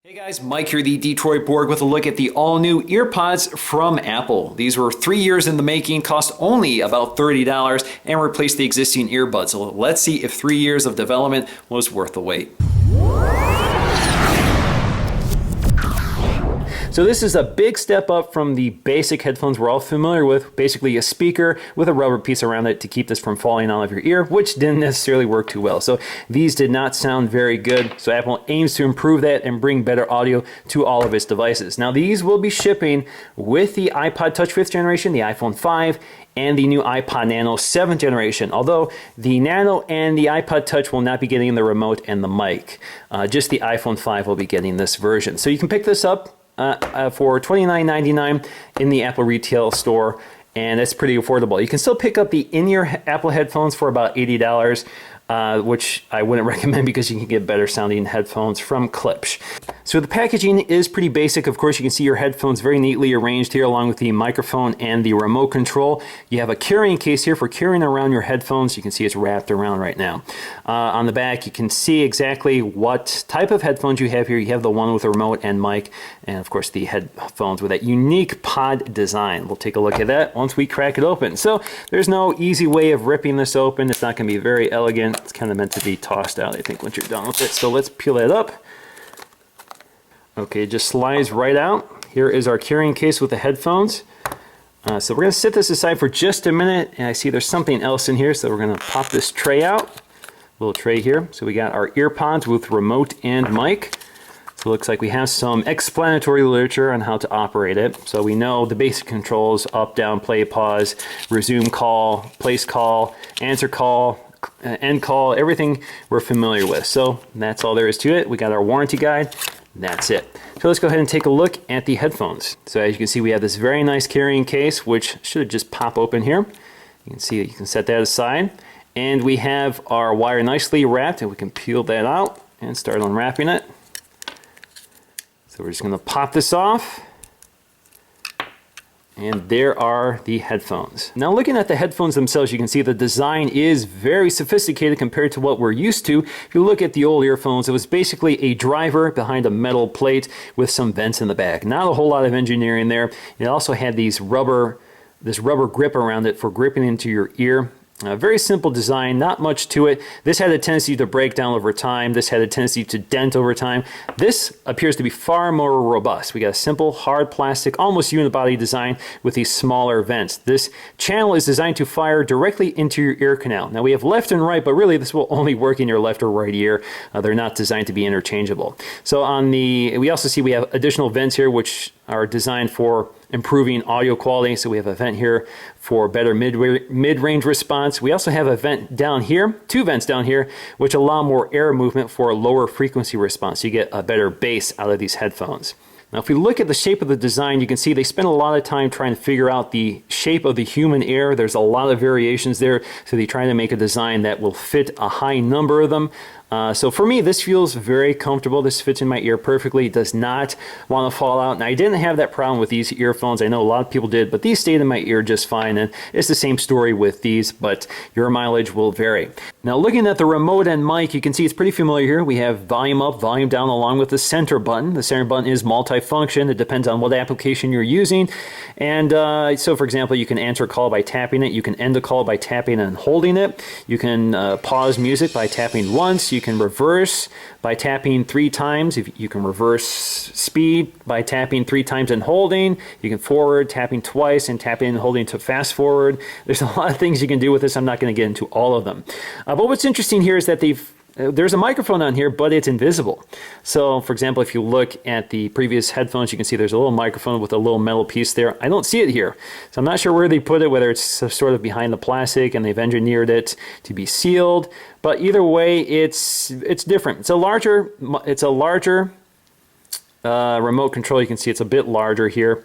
Hey guys, Mike here, the Detroit Borg, with a look at the all-new EarPods from Apple. These were 3 years in the making, cost only about $30, and replaced the existing earbuds. So let's see if 3 years of development was worth the wait. So this is a big step up from the basic headphones we're all familiar with, basically a speaker with a rubber piece around it to keep this from falling out of your ear, which didn't necessarily work too well. So these did not sound very good. So Apple aims to improve that and bring better audio to all of its devices. Now these will be shipping with the iPod Touch 5th generation, the iPhone 5, and the new iPod Nano 7th generation, although the Nano and the iPod Touch will not be getting the remote and the mic. Just the iPhone 5 will be getting this version. So you can pick this up for $29.99 in the Apple retail store, and it's pretty affordable. You can still pick up the in-ear Apple headphones for about $80, which I wouldn't recommend because you can get better sounding headphones from Klipsch. So the packaging is pretty basic. Of course, you can see your headphones very neatly arranged here along with the microphone and the remote control. You have a carrying case here for carrying around your headphones. You can see it's wrapped around right now. On the back, you can see exactly what type of headphones you have here. You have the one with the remote and mic, and of course the headphones with that unique pod design. We'll take a look at that once we crack it open. So there's no easy way of ripping this open. It's not going to be very elegant. It's kind of meant to be tossed out, I think, once you're done with it. So let's peel that up. Okay, it just slides right out. Here is our carrying case with the headphones. So we're going to set this aside for just a minute, and I see there's something else in here, so we're going to pop this tray out. Little tray here. So we got our EarPods with remote and mic. So it looks like we have some explanatory literature on how to operate it. So we know the basic controls: up, down, play, pause, resume call, place call, answer call, end call, everything we're familiar with. So that's all there is to it. We got our warranty guide. That's it. So let's go ahead and take a look at the headphones. So as you can see, we have this very nice carrying case, which should just pop open here. You can see that you can set that aside. And we have our wire nicely wrapped, and we can peel that out and start unwrapping it. So we're just going to pop this off. And there are the headphones. Now looking at the headphones themselves, you can see the design is very sophisticated compared to what we're used to. If you look at the old earphones, it was basically a driver behind a metal plate with some vents in the back. Not a whole lot of engineering there. It also had this rubber grip around it for gripping into your ear. Very simple design, not much to it. This had a tendency to break down over time. This had a tendency to dent over time. This appears to be far more robust. We got a simple, hard plastic, almost unibody design with these smaller vents. This channel is designed to fire directly into your ear canal. Now we have left and right, but really this will only work in your left or right ear. They're not designed to be interchangeable. So we also see we have additional vents here which are designed for improving audio quality. So we have a vent here for better mid-range response. We also have a vent down here, 2 vents down here, which allow more air movement for a lower frequency response. So you get a better bass out of these headphones. Now if we look at the shape of the design, you can see they spend a lot of time trying to figure out the shape of the human ear. There's a lot of variations there, so they try to make a design that will fit a high number of them. So for me, this feels very comfortable. This fits in my ear perfectly. It does not want to fall out. And I didn't have that problem with these earphones. I know a lot of people did, but these stayed in my ear just fine. And it's the same story with these, but your mileage will vary. Now looking at the remote and mic, you can see it's pretty familiar here. We have volume up, volume down, along with the center button. The center button is multifunction. It depends on what application you're using. And so for example, you can answer a call by tapping it. You can end a call by tapping and holding it. You can pause music by tapping once. You can reverse by tapping 3 times. If you can reverse speed by tapping 3 times and holding. You can forward, tapping twice, and tapping and holding to fast forward. There's a lot of things you can do with this. I'm not going to get into all of them. But what's interesting here is that there's a microphone on here, but it's invisible. So for example, if you look at the previous headphones, you can see there's a little microphone with a little metal piece there. I don't see it here. So I'm not sure where they put it, whether it's sort of behind the plastic and they've engineered it to be sealed. But either way, it's different. It's a larger remote control. You can see it's a bit larger here.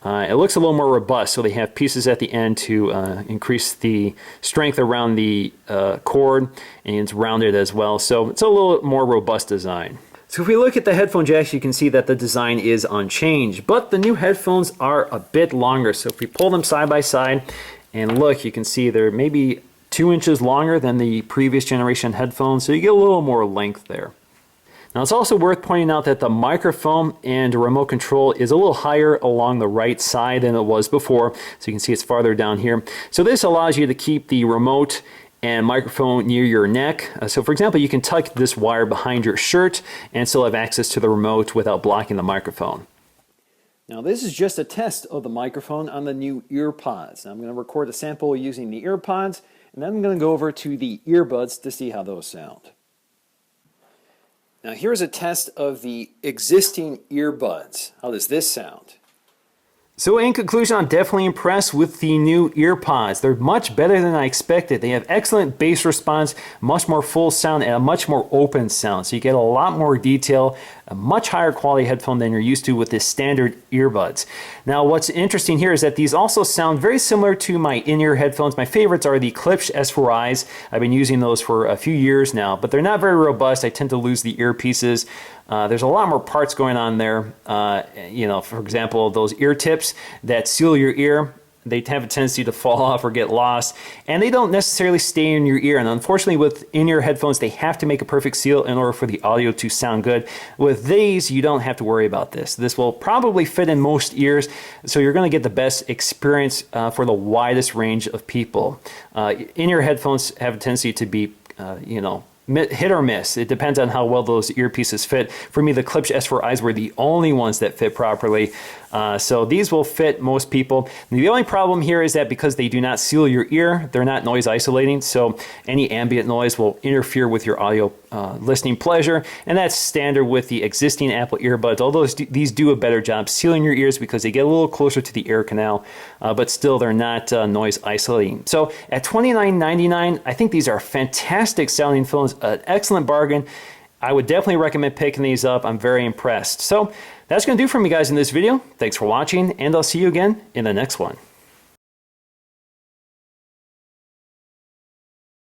It looks a little more robust, so they have pieces at the end to increase the strength around the cord, and it's rounded as well, so it's a little more robust design. So if we look at the headphone jacks, you can see that the design is unchanged, but the new headphones are a bit longer. So if we pull them side by side and look, you can see they're maybe 2 inches longer than the previous generation headphones, so you get a little more length there. Now it's also worth pointing out that the microphone and remote control is a little higher along the right side than it was before. So you can see it's farther down here. So this allows you to keep the remote and microphone near your neck. So for example, you can tuck this wire behind your shirt and still have access to the remote without blocking the microphone. Now this is just a test of the microphone on the new EarPods. Now I'm going to record a sample using the EarPods, and then I'm going to go over to the earbuds to see how those sound. Now here's a test of the existing earbuds. How does this sound? So in conclusion, I'm definitely impressed with the new EarPods. They're much better than I expected. They have excellent bass response, much more full sound, and a much more open sound. So you get a lot more detail, a much higher quality headphone than you're used to with the standard earbuds. Now what's interesting here is that these also sound very similar to my in-ear headphones. My favorites are the Klipsch S4Is. I've been using those for a few years now, but they're not very robust. I tend to lose the earpieces. There's a lot more parts going on there. You know, for example, those ear tips that seal your ear, they have a tendency to fall off or get lost, and they don't necessarily stay in your ear. And unfortunately, with in-ear headphones, they have to make a perfect seal in order for the audio to sound good. With these, you don't have to worry about this. This will probably fit in most ears, so you're going to get the best experience for the widest range of people. In-ear headphones have a tendency to be, you know, hit or miss. It depends on how well those earpieces fit. For me, the Klipsch S4Is were the only ones that fit properly. So these will fit most people. The only problem here is that because they do not seal your ear, they're not noise isolating. So any ambient noise will interfere with your audio listening pleasure. And that's standard with the existing Apple earbuds. Although these do a better job sealing your ears because they get a little closer to the ear canal, but still they're not noise isolating. So at $29.99, I think these are fantastic sounding phones, an excellent bargain. I would definitely recommend picking these up. I'm very impressed. So that's going to do for me, guys, in this video. Thanks for watching, and I'll see you again in the next one.